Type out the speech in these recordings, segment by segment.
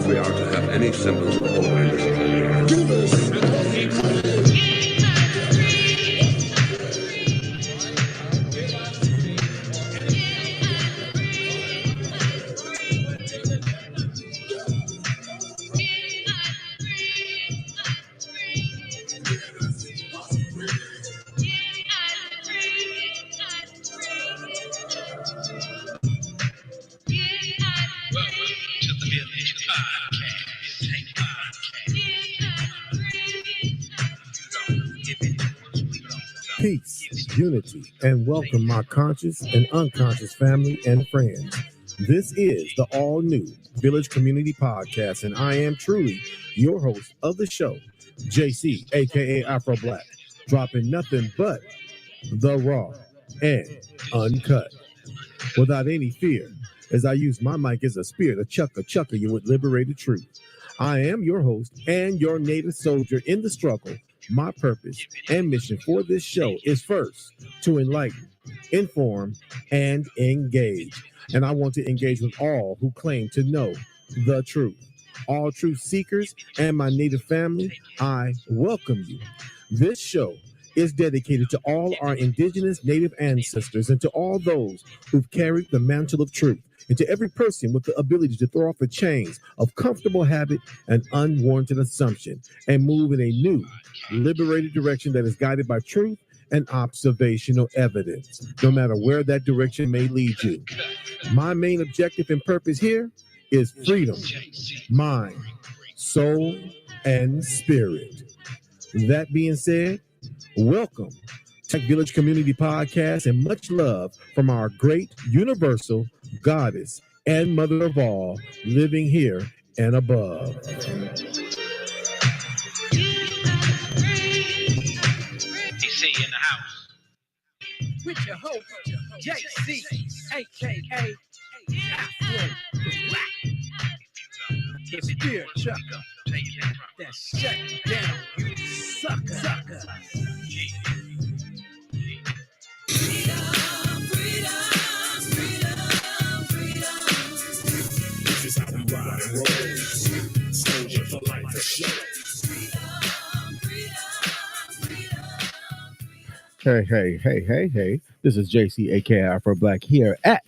if we are to have any semblance of order in this country. Peace, unity, and welcome my conscious and unconscious family and friends. This is the all-new Village Community Podcast, and I am truly your host of the show, Jaycee, A.K.A. AFROBLACK, dropping nothing but the raw and uncut, without any fear, as I use my mic as a spear to chucker you with liberated truth. I am your host and your native soldier in the struggle. My purpose and mission for this show is first to enlighten, inform, and engage. And I want to engage with all who claim to know the truth. All truth seekers and my native family, I welcome you. This show is dedicated to all our indigenous native ancestors and to all those who've carried the mantle of truth, and to every person with the ability to throw off the chains of comfortable habit and unwarranted assumption and move in a new, liberated direction that is guided by truth and observational evidence, no matter where that direction may lead you. My main objective and purpose here is freedom, mind, soul, and spirit. That being said, welcome to Village Community Podcast, and much love from our great universal goddess and mother of all, living here and above. DC in the house. With your host, Jaycee, A.K.A. AFROBLACK. The spirit chucker that shut you down, you sucker. This is how we ride and roll. Soldier for life for sure. Hey. This is Jaycee, A.K.A. AFROBLACK, here at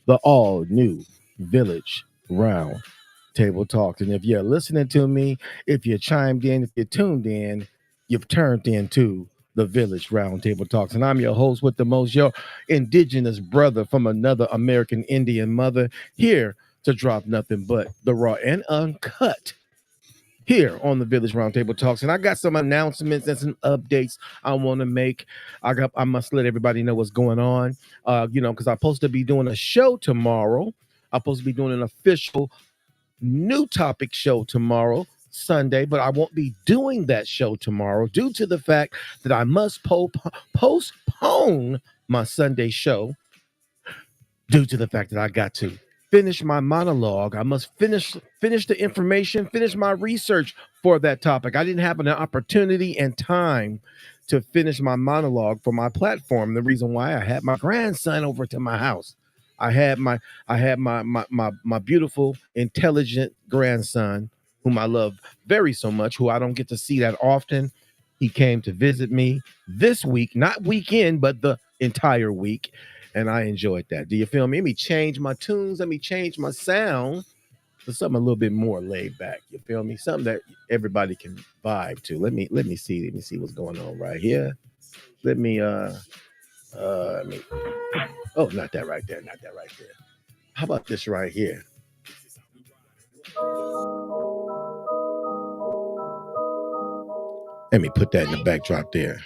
the all-new Village Round Table Talks. And if you're listening to me, if you chimed in, if you tuned in, you've turned into the Village Round Table Talks. And I'm your host with the most, your indigenous brother from another American Indian mother, here to drop nothing but the raw and uncut here on the Village Roundtable Talks. And I got some announcements and some updates I want to make. I must let everybody know what's going on, because I'm supposed to be doing a show tomorrow. I'm supposed to be doing an official new topic show tomorrow, Sunday, but I won't be doing that show tomorrow due to the fact that I must postpone my Sunday show due to the fact that I got to finish my monologue. I must finish the information, finish my research for that topic. I didn't have an opportunity and time to finish my monologue for my platform. The reason why, I had my grandson over to my house. I had my beautiful, intelligent grandson, whom I love very so much, who I don't get to see that often. He came to visit me this week, not weekend, but the entire week. And I enjoyed that. Do you feel me? Let me change my tunes. Let me change my sound for something a little bit more laid back. You feel me? Something that everybody can vibe to. Let me see what's going on right here. Let me oh, not that right there. How about this right here? Let me put that in the backdrop there.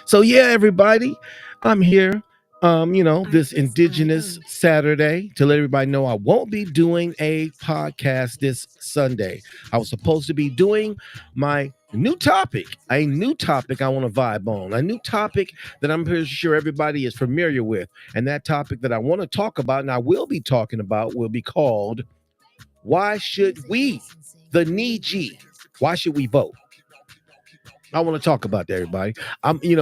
So yeah, everybody, I'm here. This Indigenous Saturday, to let everybody know I won't be doing a podcast this Sunday. I was supposed to be doing my new topic, a new topic I want to vibe on, a new topic that I'm pretty sure everybody is familiar with. And that topic that I want to talk about, and I will be talking about, will be called, why should we, the NIIJI, why should we vote? I want to talk about that, everybody.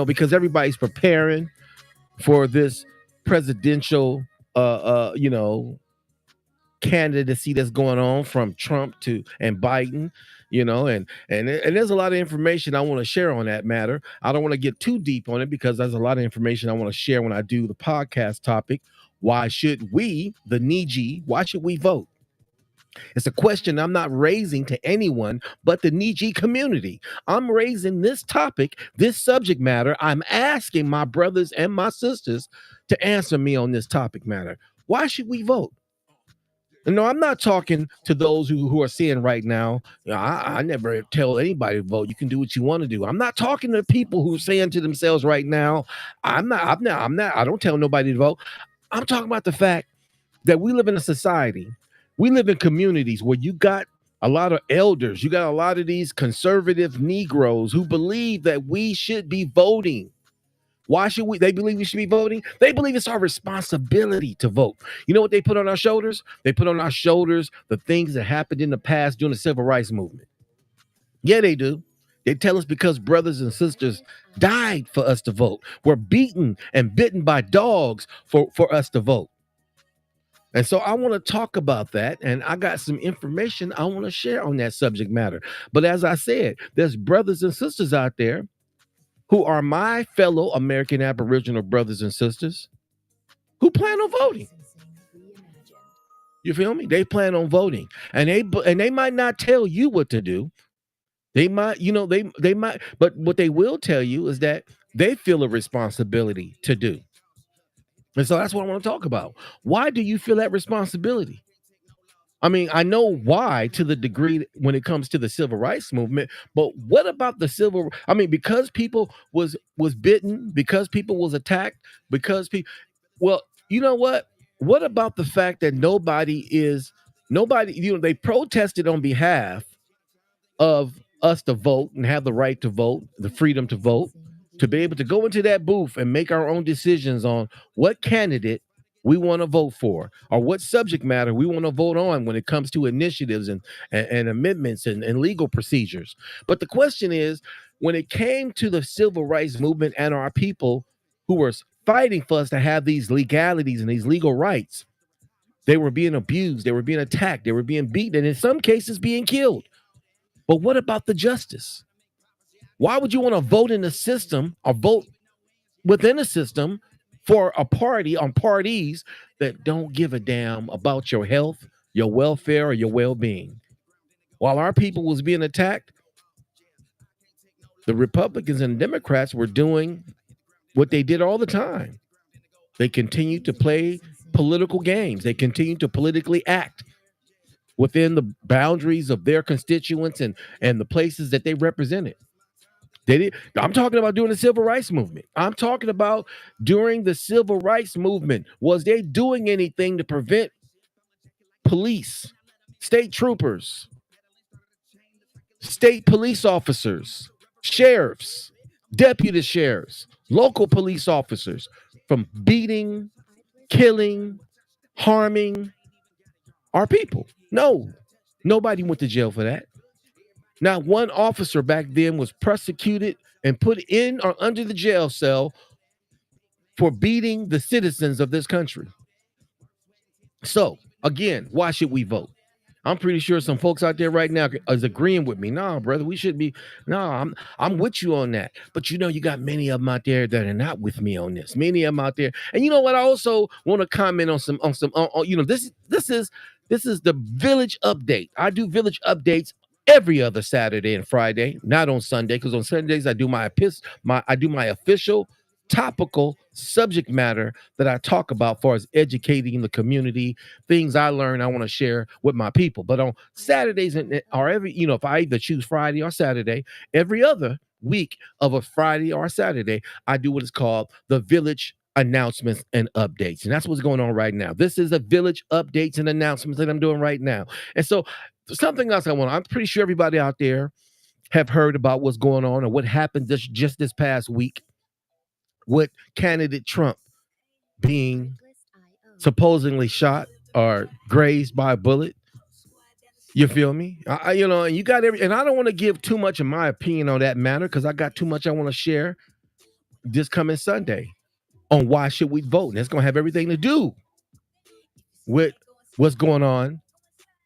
Because everybody's preparing for this presidential candidacy that's going on from Trump to and Biden, you know, and there's a lot of information I want to share on that matter. I don't want to get too deep on it because there's a lot of information I want to share when I do the podcast topic. Why should we, the NIIJI, why should we vote? It's a question I'm not raising to anyone but the NIIJI community. I'm raising this topic, this subject matter. I'm asking my brothers and my sisters to answer me on this topic matter. Why should we vote? No, I'm not talking to those who are saying right now, I never tell anybody to vote. You can do what you want to do. I'm not talking to people who are saying to themselves right now, I don't tell nobody to vote. I'm talking about the fact that we live in a society, we live in communities where you got a lot of elders, you got a lot of these conservative Negroes who believe that we should be voting. Why should we? They believe we should be voting. They believe it's our responsibility to vote. You know what they put on our shoulders? They put on our shoulders the things that happened in the past during the civil rights movement. Yeah, they do. They tell us because brothers and sisters died for us to vote. We're beaten and bitten by dogs for us to vote. And so I want to talk about that, and I got some information I want to share on that subject matter. But as I said, there's brothers and sisters out there who are my fellow American Aboriginal brothers and sisters who plan on voting. You feel me? They plan on voting, and they might not tell you what to do. They might, they might, but what they will tell you is that they feel a responsibility to do. And so that's what I want to talk about. Why do you feel that responsibility? I mean, I know why to the degree when it comes to the civil rights movement, but what about the because people was bitten, because people was attacked, because people, well, you know what? What about the fact that nobody, they protested on behalf of us to vote and have the right to vote, the freedom to vote, to be able to go into that booth and make our own decisions on what candidate we want to vote for or what subject matter we want to vote on when it comes to initiatives and amendments and legal procedures. But the question is, when it came to the civil rights movement and our people who were fighting for us to have these legalities and these legal rights, they were being abused, they were being attacked, they were being beaten, and in some cases being killed. But what about the justice? Why would you want to vote in the system or vote within a system for a party on parties that don't give a damn about your health, your welfare, or your well-being? While our people was being attacked, the Republicans and Democrats were doing what they did all the time. They continued to play political games. They continued to politically act within the boundaries of their constituents and the places that they represented. I'm talking about during the civil rights movement. I'm talking about during the civil rights movement. Was they doing anything to prevent police, state troopers, state police officers, sheriffs, deputy sheriffs, local police officers from beating, killing, harming our people? No, nobody went to jail for that. Not one officer back then was prosecuted and put in or under the jail cell for beating the citizens of this country. So, again, why should we vote? I'm pretty sure some folks out there right now is agreeing with me. No, brother, we should be. No, I'm with you on that. But you got many of them out there that are not with me on this. Many of them out there. And you know what? I also want to comment on some this is the village update. I do village updates every other Saturday and Friday, not on Sunday, because on Sundays I do my official topical subject matter that I talk about for as educating the community, things I learn I want to share with my people. But on Saturdays or if I either choose Friday or Saturday, every other week of a Friday or Saturday, I do what is called the village announcements and updates. And that's what's going on right now. This is a village updates and announcements that I'm doing right now. And so something else I'm pretty sure everybody out there have heard about what's going on or what happened just this past week with candidate Trump being supposedly shot or grazed by a bullet. You feel me? And you got and I don't want to give too much of my opinion on that matter because I got too much I want to share this coming Sunday on why should we vote. And it's going to have everything to do with what's going on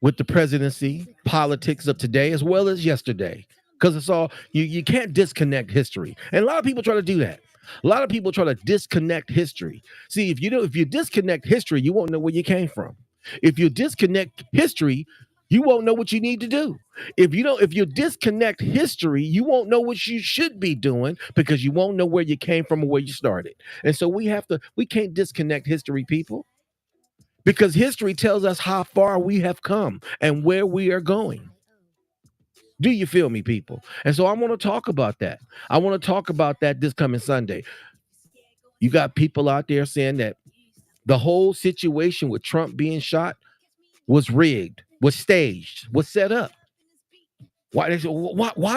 with the presidency, politics of today as well as yesterday. Because it's all you can't disconnect history. And a lot of people try to do that. A lot of people try to disconnect history. See, if you disconnect history, you won't know where you came from. If you disconnect history, you won't know what you need to do. If you disconnect history, you won't know what you should be doing because you won't know where you came from or where you started. And so we can't disconnect history, people, because history tells us how far we have come and where we are going. Do you feel me, people? And so I want to talk about that. I want to talk about that this coming Sunday. You got people out there saying that the whole situation with Trump being shot was rigged, was staged, was set up. Why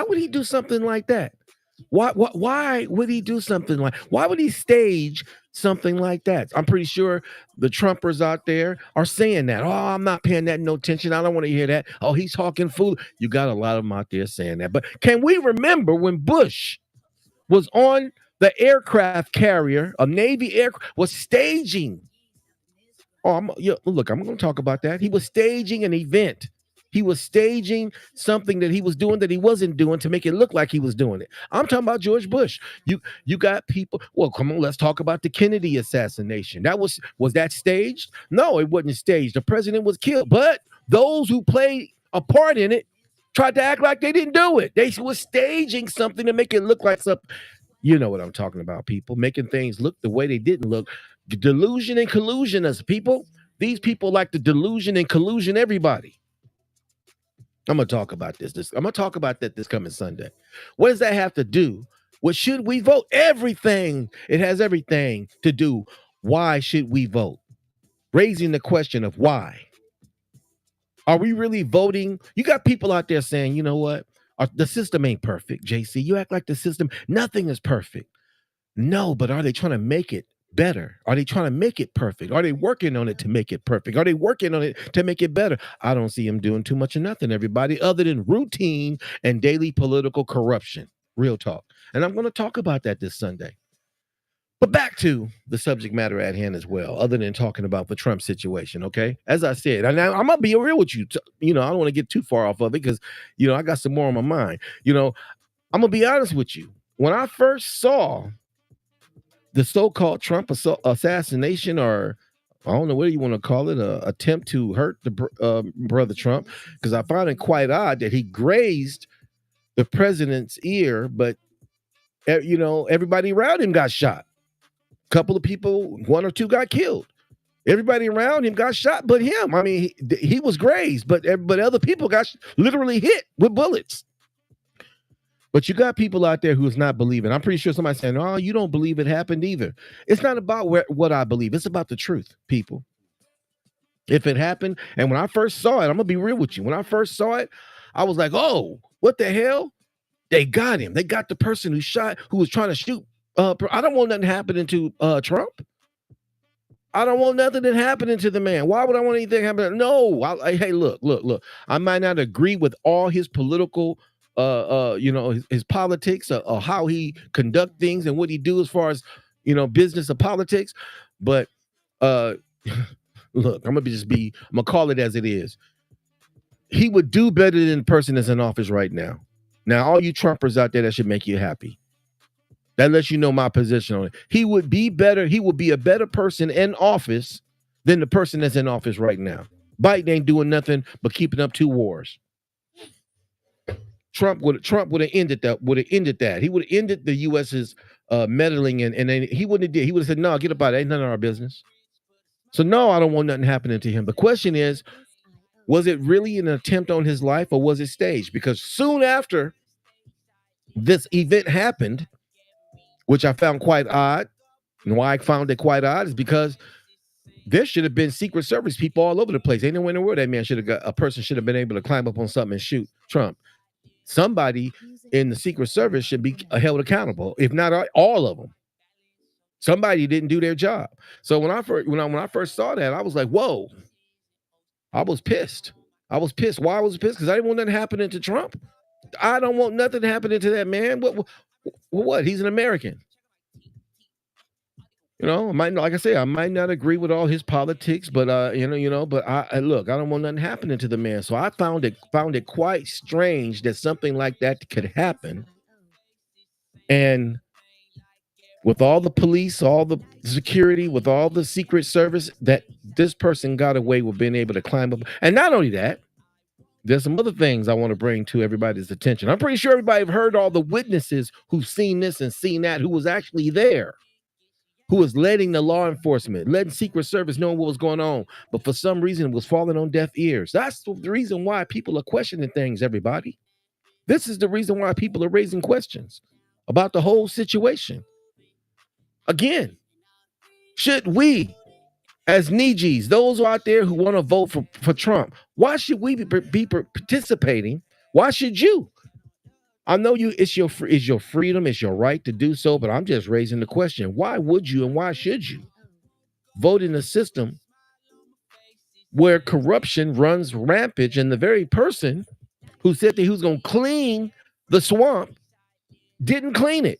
would he do something like that? Why would he do something like? Why would he stage something like that? I'm pretty sure the Trumpers out there are saying that. Oh, I'm not paying that no attention. I don't want to hear that. Oh, he's talking fool. You got a lot of them out there saying that. But can we remember when Bush was on the aircraft carrier, a Navy aircraft, was staging? Oh, look, I'm going to talk about that. He was staging an event. He was staging something that he was doing that he wasn't doing to make it look like he was doing it. I'm talking about George Bush. You got people. Well, come on, let's talk about the Kennedy assassination. Was that staged? No, it wasn't staged. The president was killed, but those who played a part in it tried to act like they didn't do it. They were staging something to make it look like something. You know what I'm talking about, people, making things look the way they didn't look. Delusion and collusion as people. These people like to delusion and collusion everybody. I'm going to talk about this. I'm going to talk about that this coming Sunday. What does that have to do? What should we vote? Everything. It has everything to do. Why should we vote? Raising the question of why. Are we really voting? You got people out there saying, you know what? The system ain't perfect, Jaycee. You act like the system, nothing is perfect. No, but are they trying to make it better? Are they trying to make it perfect? Are they working on it to make it perfect? Are they working on it to make it better? I don't see them doing too much of nothing, everybody, other than routine and daily political corruption. Real talk. And I'm going to talk about that this Sunday. But back to the subject matter at hand as well, other than talking about the Trump situation, okay? As I said, and I'm going to be real with you. I don't want to get too far off of it because, I got some more on my mind. I'm going to be honest with you. When I first saw the so-called Trump assassination, or I don't know what you want to call it, attempt to hurt the brother Trump, because I found it quite odd that he grazed the president's ear, but, everybody around him got shot. Couple of people, one or two got killed. Everybody around him got shot, but him. I mean, he was grazed, but other people got literally hit with bullets. But you got people out there who's not believing. I'm pretty sure somebody's saying, "Oh, you don't believe it happened either." It's not about what I believe. It's about the truth, people. If it happened, and when I first saw it, I'm gonna be real with you. When I first saw it, I was like, "Oh, what the hell? They got him. They got the person who was trying to shoot." I don't want nothing happening to Trump. I don't want nothing happening to the man. Why would I want anything happening? No. Hey, look. I might not agree with all his political, his politics or how he conduct things and what he do as far as, business or politics. But look, I'm gonna call it as it is. He would do better than the person that's in office right now. Now, all you Trumpers out there, that should make you happy. That lets you know my position on it. He would be better. He would be a better person in office than the person that's in office right now. Biden ain't doing nothing but keeping up two wars. Trump would have ended that. He would have ended the U.S.'s meddling, and then he wouldn't have did. He would have said, "No, get about it. Ain't none of our business." So no, I don't want nothing happening to him. The question is, was it really an attempt on his life, or was it staged? Because soon after this event happened, which I found quite odd. And why I found it quite odd is because there should have been Secret Service people all over the place. Ain't nowhere in the world a person should have been able to climb up on something and shoot Trump. Somebody in the Secret Service should be held accountable, if not all of them. Somebody didn't do their job. So when I first saw that, I was like, whoa. I was pissed. Why I was pissed? Because I didn't want nothing happening to Trump. I don't want nothing happening to that man. What? He's an American. You know, like I say, I might not agree with all his politics, but but I look, I don't want nothing happening to the man. So I found it quite strange that something like that could happen. And with all the police, all the security, with all the secret service, that this person got away with being able to climb up. And not only that, there's some other things I want to bring to everybody's attention. I'm pretty sure everybody have heard all the witnesses who've seen this and seen that, who was actually there, who was letting the law enforcement, letting Secret Service know what was going on. But for some reason, it was falling on deaf ears. That's the reason why people are questioning things, everybody. This is the reason why people are raising questions about the whole situation. Again, should we, as NIIJIs, those out there who want to vote for Trump, why should we be participating? Why should you? I know it's your freedom, it's your right to do so, but I'm just raising the question: why would you and why should you vote in a system where corruption runs rampant, and the very person who said that he was going to clean the swamp didn't clean it,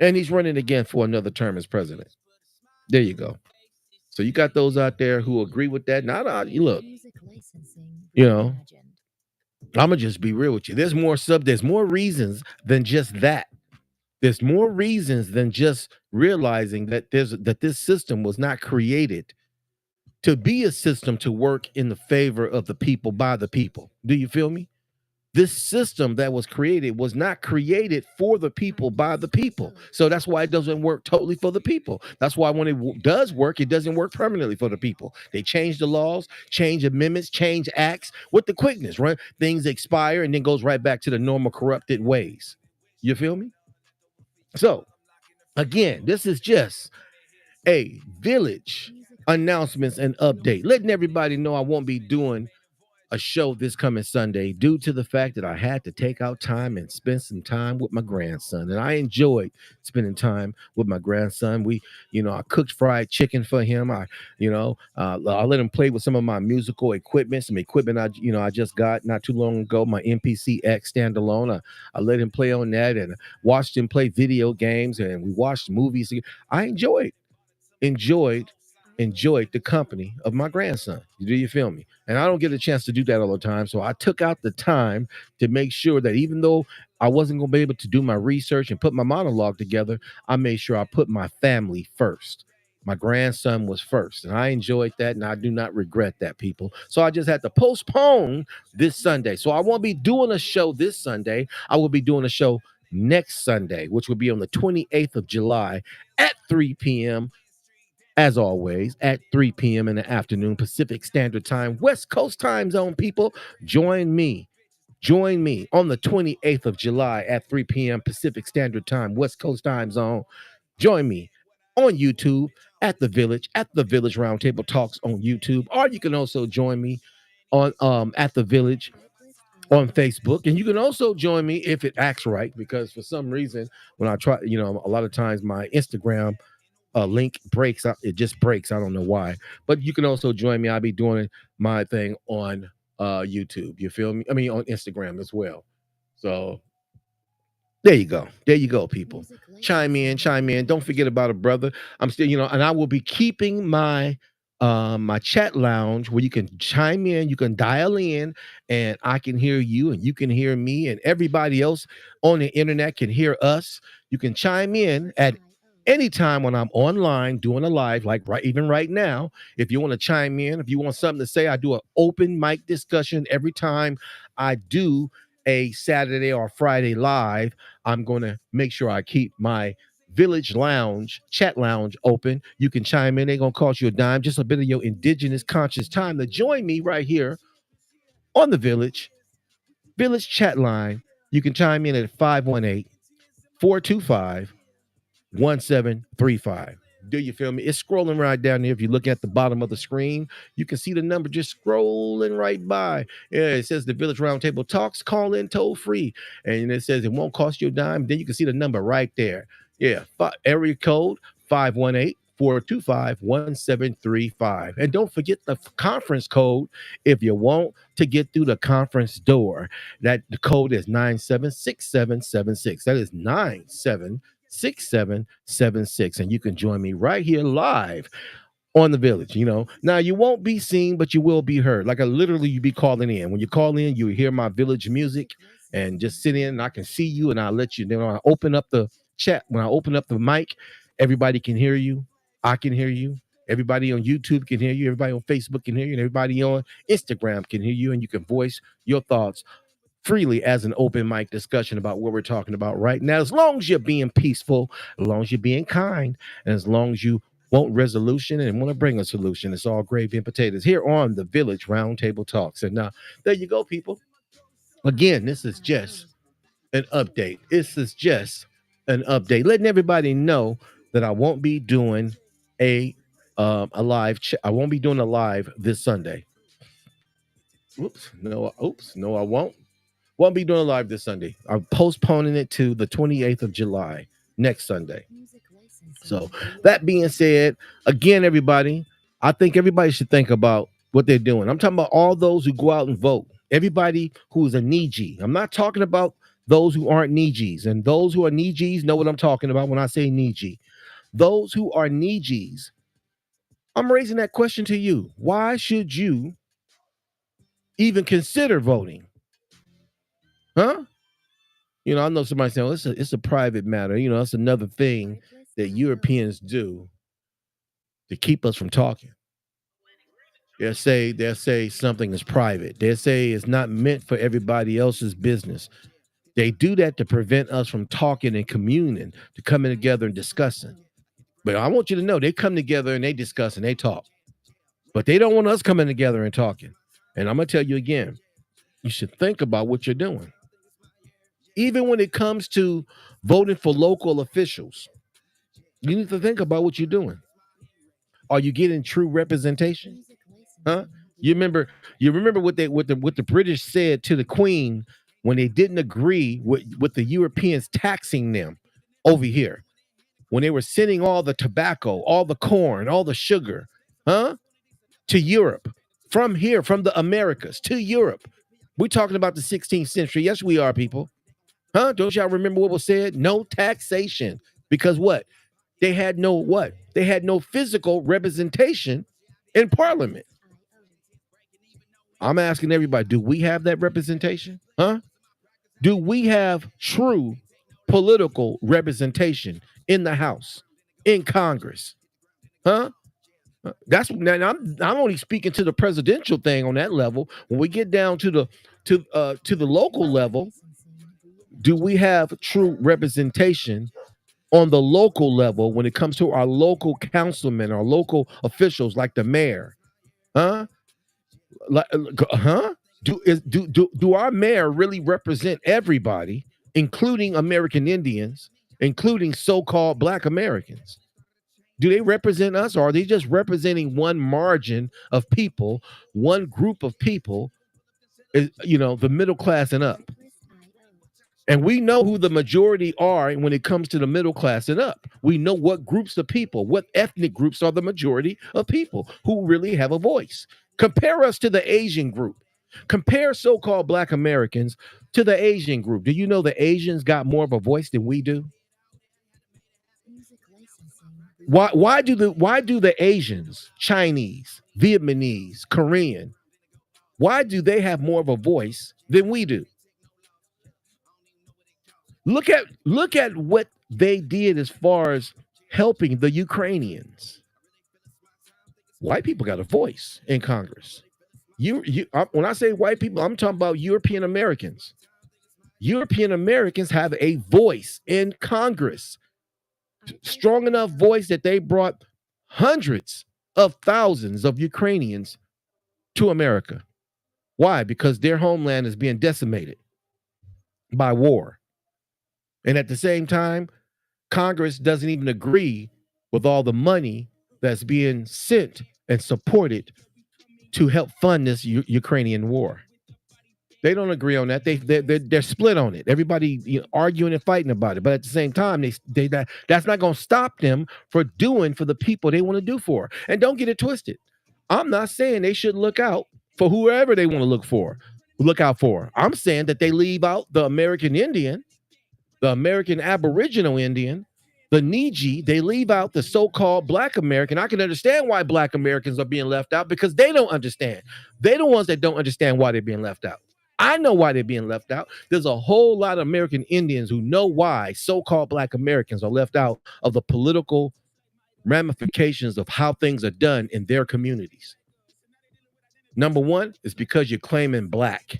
and he's running again for another term as president? There you go. So you got those out there who agree with that. You look, you know, I'm gonna just be real with you. There's more reasons than just that. There's more reasons than just realizing that this system was not created to be a system to work in the favor of the people by the people. Do you feel me? This system that was created was not created for the people by the people. So that's why it doesn't work totally for the people. That's why when it does work, it doesn't work permanently for the people. They change the laws, change amendments, change acts with the quickness, right? Things expire and then goes right back to the normal corrupted ways. You feel me? So again, this is just a village announcements and update, letting everybody know I won't be doing a show this coming Sunday due to the fact that I had to take out time and spend some time with my grandson. And I enjoyed spending time with my grandson. I cooked fried chicken for him. I let him play with some of my musical equipment, some equipment I just got not too long ago, my MPC X standalone. I let him play on that and watched him play video games, and we watched movies. I enjoyed the company of my grandson. Do you feel me? And I don't get a chance to do that all the time. So I took out the time to make sure that even though I wasn't going to be able to do my research and put my monologue together, I made sure I put my family first. My grandson was first, and I enjoyed that, and I do not regret that, people. So I just had to postpone this Sunday. So I won't be doing a show this Sunday. I will be doing a show next Sunday, which will be on the 28th of July at 3 p.m. As always, at 3 p.m. in the afternoon, Pacific Standard Time, West Coast time zone, people. Join me on the 28th of July at 3 p.m. Pacific Standard Time, West Coast time zone. Join me on YouTube at the Village Roundtable Talks on YouTube, or you can also join me on at the Village on Facebook, and you can also join me if it acts right, because for some reason when I try, a lot of times my Instagram link breaks. It just breaks. I don't know why. But you can also join me. I'll be doing my thing on YouTube. You feel me? I mean, on Instagram as well. So there you go, people. Chime in. Don't forget about a brother. I'm still, and I will be keeping my my chat lounge where you can chime in, you can dial in, and I can hear you and you can hear me, and everybody else on the internet can hear us. You can chime in at anytime when I'm online doing a live, like even right now. If you want to chime in, if you want something to say, I do an open mic discussion every time I do a Saturday or Friday live. I'm going to make sure I keep my Village Lounge, chat lounge open. You can chime in. They're going to cost you a dime, just a bit of your indigenous conscious time to join me right here on the Village chat line. You can chime in at 518-425-1735. Do you feel me? It's scrolling right down there. If you look at the bottom of the screen, you can see the number just scrolling right by. Yeah, it says the Village Roundtable Talks. Call in toll free. And it says it won't cost you a dime. Then you can see the number right there. Yeah, area code 518-425-1735. And don't forget the conference code if you want to get through the conference door. That the code is 976776. That is 976776. 6776. And you can join me right here live on the village. Now you won't be seen, but you will be heard. Like literally you be calling in. When you call in, you hear my village music and just sit in and I can see you and I'll let you. Then when I open up the chat, when I open up the mic, everybody can hear you. I can hear you. Everybody on YouTube can hear you. Everybody on Facebook can hear you. And everybody on Instagram can hear you. And you can voice your thoughts freely as an open mic discussion about what we're talking about right now. As long as you're being peaceful, as long as you're being kind, and as long as you want resolution and want to bring a solution, it's all gravy and potatoes here on the Village Roundtable Talks. And there you go, people. Again, this is just an update. This is just an update, letting everybody know that I won't be doing a live. I won't be doing a live this Sunday. No, I won't. Won't be doing a live this Sunday. I'm postponing it to the 28th of July, next Sunday. So that being said, again, everybody, I think everybody should think about what they're doing. I'm talking about all those who go out and vote. Everybody who is a NIIJI. I'm not talking about those who aren't NIIJIs. And those who are NIIJIs know what I'm talking about when I say NIIJI. Those who are NIIJIs, I'm raising that question to you. Why should you even consider voting? Huh? I know somebody saying, well, it's a private matter. It's another thing that Europeans do to keep us from talking. They'll say something is private. They'll say it's not meant for everybody else's business. They do that to prevent us from talking and communing, to coming together and discussing. But I want you to know they come together and they discuss and they talk. But they don't want us coming together and talking. And I'm going to tell you again, you should think about what you're doing. Even when it comes to voting for local officials, you need to think about what you're doing. Are you getting true representation? Huh? You remember what the British said to the Queen when they didn't agree with the Europeans taxing them over here, when they were sending all the tobacco, all the corn, all the sugar, to Europe, from here, from the Americas to Europe. We're talking about the 16th century. Yes, we are, people. Huh? Don't y'all remember what was said? No taxation. Because what? They had no what? They had no physical representation in Parliament. I'm asking everybody, do we have that representation? Huh? Do we have true political representation in the House, in Congress? Huh? That's now I'm only speaking to the presidential thing on that level. When we get down to the local level, do we have true representation on the local level when it comes to our local councilmen, our local officials like the mayor? Huh? Do our mayor really represent everybody, including American Indians, including so-called Black Americans? Do they represent us, or are they just representing one margin of people, one group of people, the middle class and up? And we know who the majority are when it comes to the middle class and up. We know what groups of people, what ethnic groups are the majority of people who really have a voice. Compare us to the Asian group. Compare so-called Black Americans to the Asian group. Do you know the Asians got more of a voice than we do? Why do the Asians, Chinese, Vietnamese, Korean, why do they have more of a voice than we do? Look at what they did as far as helping the Ukrainians. White people got a voice in Congress. When I say white people, I'm talking about European Americans. European Americans have a voice in Congress. Strong enough voice that they brought hundreds of thousands of Ukrainians to America. Why? Because their homeland is being decimated by war. And at the same time, Congress doesn't even agree with all the money that's being sent and supported to help fund this Ukrainian war. They don't agree on that. They're split on it. Everybody arguing and fighting about it. But at the same time, that's not going to stop them for doing for the people they want to do for. And don't get it twisted. I'm not saying they should look out for whoever they want to look out for. I'm saying that they leave out the American Indian, the American Aboriginal Indian, The NIIJI, they leave out the so-called Black American. I can understand why Black Americans are being left out because they don't understand. They're the ones that don't understand why they're being left out. I know why they're being left out. There's a whole lot of American Indians who know why so-called Black Americans are left out of the political ramifications of how things are done in their communities. Number one is because you're claiming Black.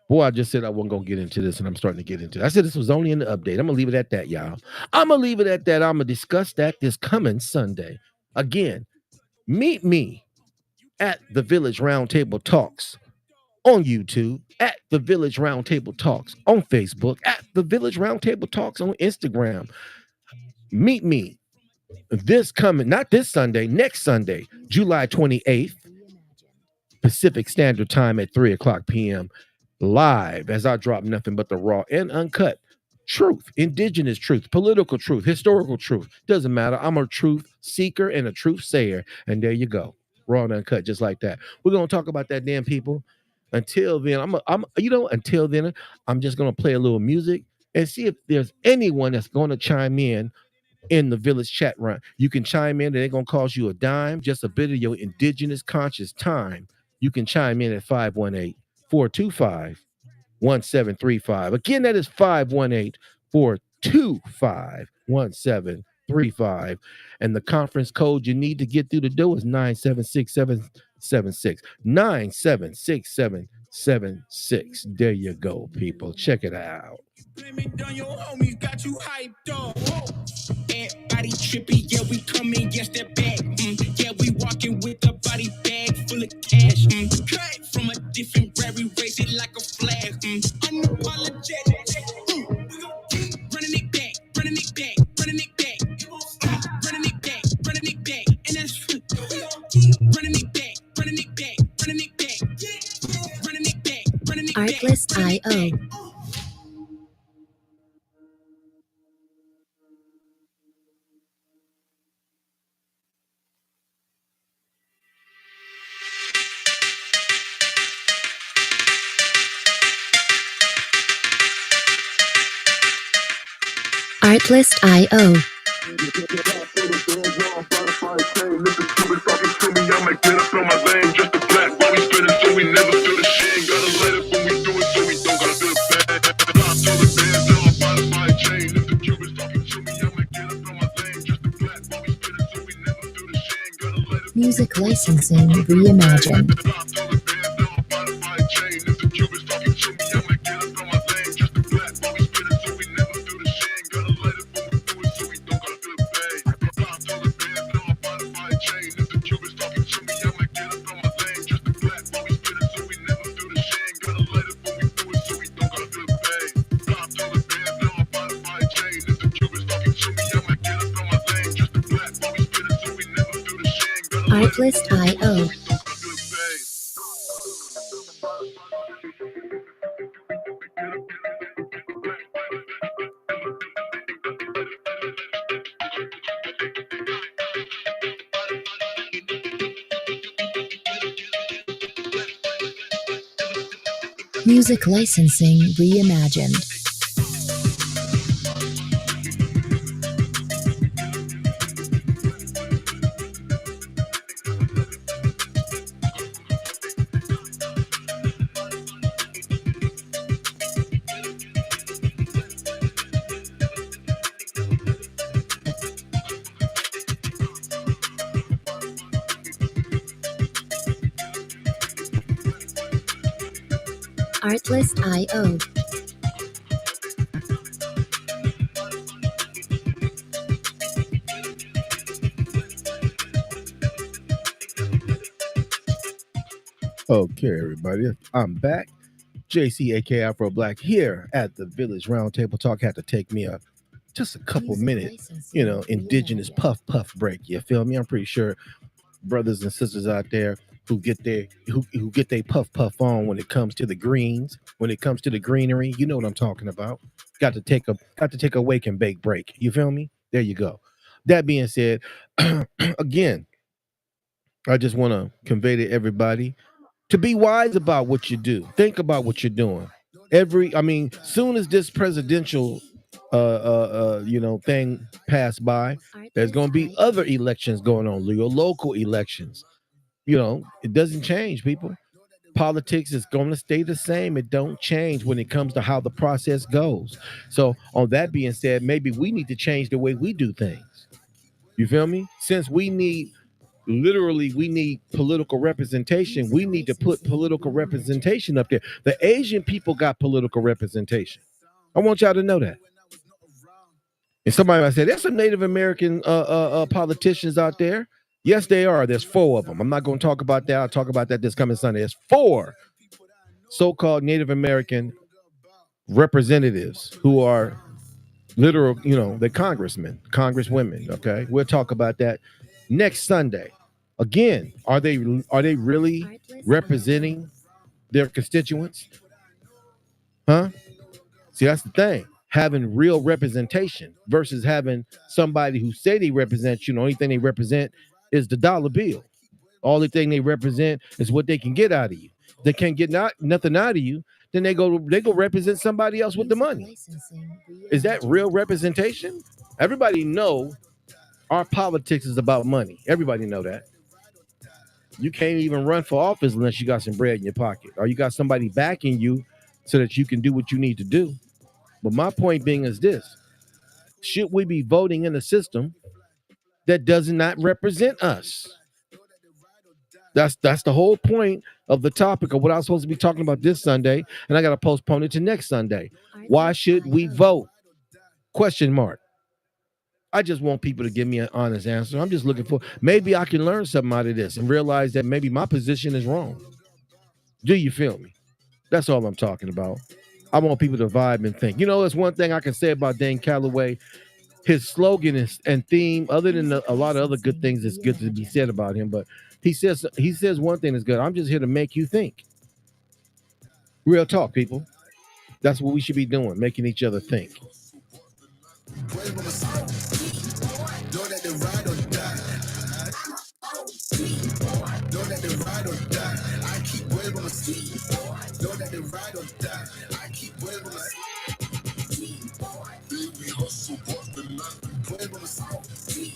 Boy, I just said I wasn't going to get into this, and I'm starting to get into it. I said this was only in the update. I'm going to leave it at that, y'all. I'm going to leave it at that. I'm going to discuss that this coming Sunday. Again, meet me at the Village Roundtable Talks on YouTube, at the Village Roundtable Talks on Facebook, at the Village Roundtable Talks on Instagram. Meet me this coming, not this Sunday, next Sunday, July 28th, Pacific Standard Time at 3 o'clock p.m. live as I drop nothing but the raw and uncut truth, indigenous truth, political truth, historical truth. Doesn't matter. I'm a truth seeker and a truth sayer. And there you go. Raw and uncut, just like that. We're going to talk about that, damn people. Until then, until then, I'm just going to play a little music and see if there's anyone that's going to chime in the Village chat run. You can chime in. It ain't going to cost you a dime, just a bit of your indigenous conscious time. You can chime in at 518-425-1735. Again, that is 518-425-1735. And the conference code you need to get through the door is 976-776. 976-776. There you go, people. Check it out. Body trippy, yeah, we coming, yes, that back. Yeah, we walking with a body bag full of cash. Cut from a different rary, raise it like a flag. Unapologetic. We gon' keep running it back, running it back, running it back. Running it back, running it back. And that's we gon' keep running it back, running it back, running it back. Running it back, running it back. Artlist.io. Artlist.io. Music licensing reimagined. Artlist.io. Music licensing reimagined. Artlist.io. Okay, everybody, I'm back. Jaycee, A.K.A. AFROBLACK, here at the Village Roundtable Talk. Had to take me just a couple minutes, indigenous puff break. You feel me? I'm pretty sure brothers and sisters out there who get their puff on when it comes to the greens, when it comes to the greenery, you know what I'm talking about. Got to take a wake and bake break. You feel me? There you go. That being said, again, I just want to convey to everybody to be wise about what you do. Think about what you're doing. Soon as this presidential thing pass by, there's going to be other elections going on, your local elections. It doesn't change, people. Politics is going to stay the same. It don't change when it comes to how the process goes. So on that being said, maybe we need to change the way we do things. You feel me? Since we need political representation, we need to put political representation up there. The Asian people got political representation. I want y'all to know that. And somebody might say, there's some Native American politicians out there. Yes, they are. There's 4 of them. I'm not going to talk about that. I'll talk about that this coming Sunday. There's 4 so-called Native American representatives who are literal, they're congressmen, congresswomen. Okay, we'll talk about that next Sunday. Again, are they really representing their constituents? Huh? See, that's the thing. Having real representation versus having somebody who say they represent you. The only thing they represent is the dollar bill. All the thing they represent is what they can get out of you. If they can't get nothing out of you, then they go represent somebody else with the money. Is that real representation? Everybody know our politics is about money. Everybody know that. You can't even run for office unless you got some bread in your pocket or you got somebody backing you so that you can do what you need to do. But my point being is this: should we be voting in a system that does not represent us? That's the whole point of the topic of what I was supposed to be talking about this Sunday, and I got to postpone it to next Sunday. Why should we vote? Question mark. I just want people to give me an honest answer. I'm just looking for, maybe I can learn something out of this and realize that maybe my position is wrong. Do you feel me? That's all I'm talking about. I want people to vibe and think. There's one thing I can say about Dan Calloway. His slogan is, and theme, other than a lot of other good things that's good to be said about him, but he says one thing that's good. I'm just here to make you think. Real talk, people. That's what we should be doing, making each other think.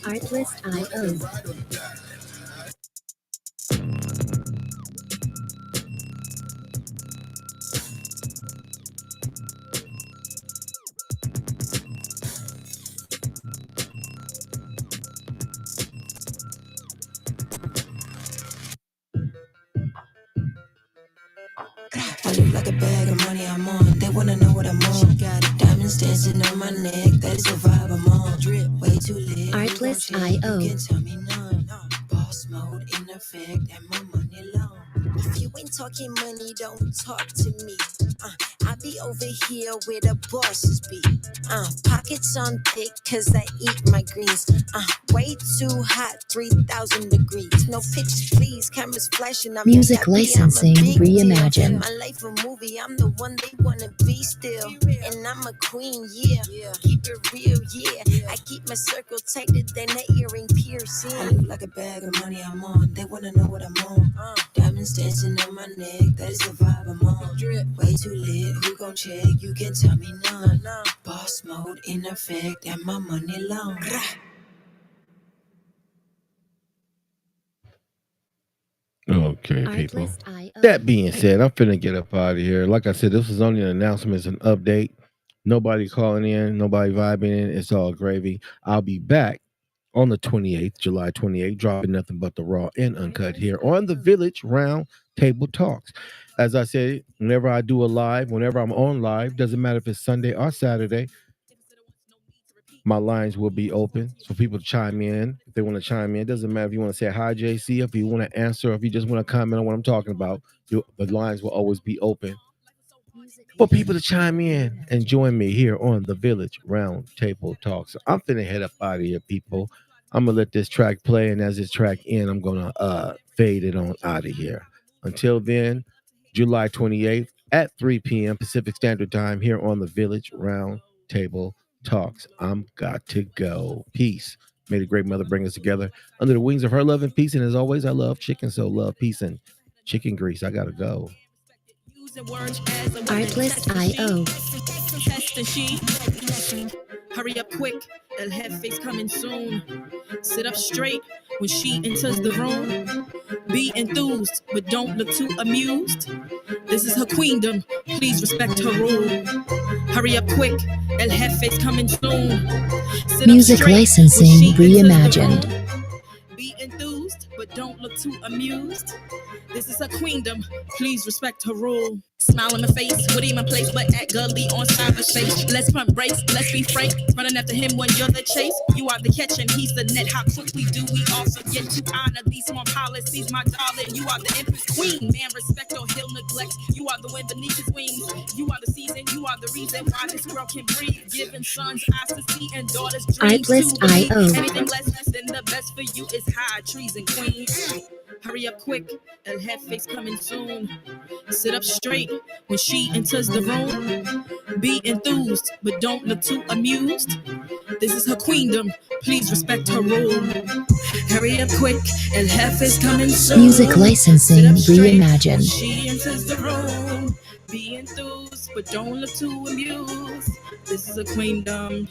Artlist.io. I look like a bag of money I'm on. They wanna know what I'm on. Got diamonds dancing on my neck. That is the vibe I'm on. Drip way too lit. Artlist.io. You can tell me none. Boss mode in effect and my money long. If you ain't talking money, don't talk to me. I be over here where the bosses be. Pockets on thick cause I eat my greens. Way too hot, 3,000 degrees. No pictures please, cameras flashing. I'm Music happy, licensing I'm a big deal. reimagined. My life a movie, I'm the one they wanna be still. And I'm a queen, yeah. Keep it real, yeah. I keep my circle tighter than an earring piercing. I look like a bag of money I'm on. They wanna know what I'm on. Diamonds dancing on my neck, that is the vibe I'm on. Drip way too lit, who gon' check? You can tell me none. Boss mode in effect and my money long. Okay, people. That being said, I'm finna get up out of here. Like I said, this was only an announcement, an update. Nobody calling in, nobody vibing in. It's all gravy. I'll be back on the 28th, July 28th, dropping nothing but the raw and uncut here on the Village Round Table Talks. As I said, whenever I do a live, whenever I'm on live, doesn't matter if it's Sunday or Saturday, my lines will be open for people to chime in. If they want to chime in, doesn't matter if you want to say hi, Jaycee, if you want to answer, if you just want to comment on what I'm talking about, the lines will always be open for people to chime in and join me here on the Village Round Table Talks. I'm finna head up out of here, people. I'm gonna let this track play, and as this track ends, I'm gonna fade it on out of here. Until then, July 28th at 3 p.m. Pacific Standard Time here on the Village Round Table Talks. I'm got to go. Peace. May the great mother bring us together under the wings of her love and peace. And as always, I love chicken, so love, peace, and chicken grease. I gotta go. Artlist.io. Hurry up quick, El Jefe's coming soon. Sit up straight when she enters the room. Be enthused, but don't look too amused. This is her queendom, please respect her rule. Hurry up quick, El Jefe's coming soon. Sit Music up straight licensing when she enters the reimagined. room. Be enthused, but don't look too amused. This is her queendom, please respect her rule. Smile on the face, would even place, but act gully on cyberspace. Let's pump brakes, let's be frank. Running after him when you're the chase. You are the catch and he's the net. How quickly do we all forget to honor these small policies, my darling? You are the empress queen. Man, respect or he'll neglect. You are the wind beneath his wings. You are the season, you are the reason why this girl can breathe. Giving sons eyes to see and daughters dreams to believe. Artlist.io. Anything less than the best for you is high treason, queen. Hurry up quick, El Jefe's coming soon. Sit up straight when she enters the room. Be enthused, but don't look too amused. This is her queendom, please respect her rule. Hurry up quick, El Jefe's coming soon. Music licensing Sit up straight when reimagined. she enters the room. Be enthused, but don't look too amused. This is a queendom.